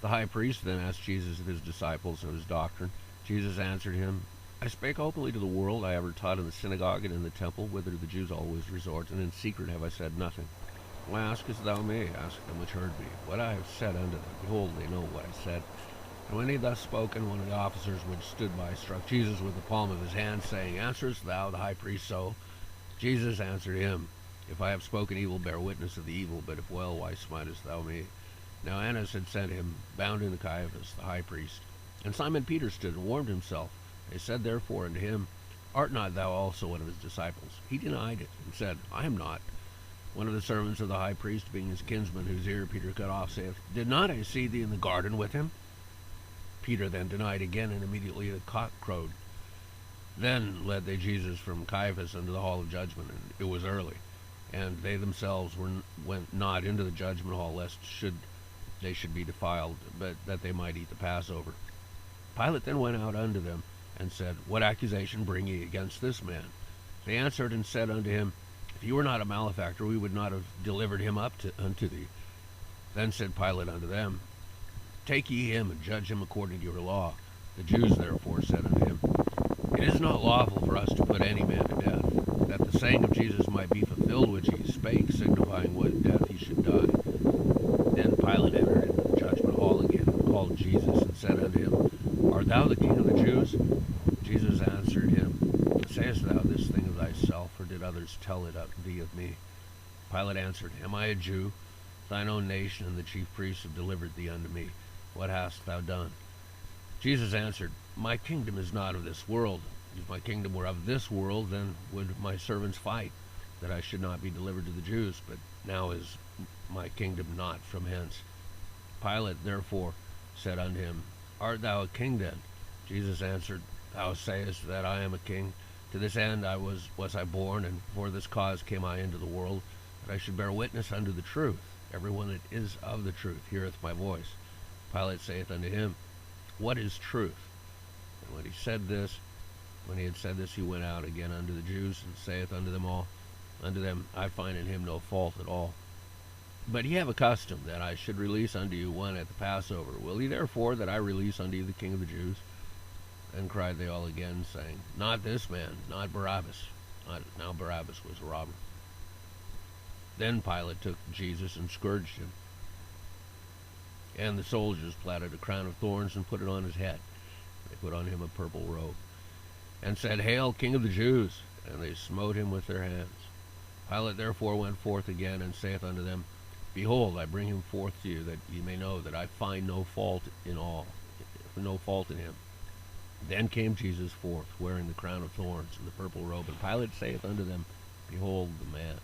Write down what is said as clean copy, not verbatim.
The high priest then asked Jesus of his disciples of his doctrine. Jesus answered him, I spake openly to the world. I ever taught in the synagogue and in the temple, whither the Jews always resort, and in secret have I said nothing. Why askest thou me? Ask them which heard me. What I have said unto them, behold, they know what I said. And when he had thus spoken, one of the officers which stood by struck Jesus with the palm of his hand, saying, Answerest thou the high priest so? Jesus answered him, If I have spoken evil, bear witness of the evil, but if well, why smitest thou me? Now Annas had sent him, bound unto Caiaphas, the high priest. And Simon Peter stood and warmed himself. They said therefore unto him, Art not thou also one of his disciples? He denied it, and said, I am not. One of the servants of the high priest, being his kinsman, whose ear Peter cut off, saith, Did not I see thee in the garden with him? Peter then denied again, and immediately the cock crowed. Then led they Jesus from Caiaphas unto the hall of judgment, and it was early. And they themselves went not into the judgment hall, lest they should be defiled, but that they might eat the Passover. Pilate then went out unto them, and said, What accusation bring ye against this man? They answered and said unto him, If he were not a malefactor, we would not have delivered him up unto thee. Then said Pilate unto them, Take ye him, and judge him according to your law. The Jews therefore said unto him, It is not lawful for us to put any man to death, that the saying of Jesus might be fulfilled which he spake, signifying what death he should die. Then Pilate entered into the judgment hall again, and called Jesus, and said unto him, Art thou the king of the Jews? Jesus answered him, Sayest thou this thing of thyself, or did others tell it of thee of me? Pilate answered, Am I a Jew? Thine own nation and the chief priests have delivered thee unto me. What hast thou done? Jesus answered, My kingdom is not of this world. If my kingdom were of this world, then would my servants fight, that I should not be delivered to the Jews. But now is my kingdom not from hence. Pilate therefore said unto him, Art thou a king then? Jesus answered, Thou sayest that I am a king. To this end was I born, and for this cause came I into the world, that I should bear witness unto the truth. Everyone that is of the truth heareth my voice. Pilate saith unto him, What is truth? And when he had said this, he went out again unto the Jews, and saith unto them, I find in him no fault at all. But ye have a custom that I should release unto you one at the Passover. Will ye therefore that I release unto you the King of the Jews? Then cried they all again, saying, Not this man, not Barabbas. Now Barabbas was a robber. Then Pilate took Jesus and scourged him. And the soldiers platted a crown of thorns and put it on his head. They put on him a purple robe, and said, Hail, King of the Jews! And they smote him with their hands. Pilate therefore went forth again, and saith unto them, Behold, I bring him forth to you, that ye may know that I find no fault in him. Then came Jesus forth, wearing the crown of thorns and the purple robe. And Pilate saith unto them, Behold the man.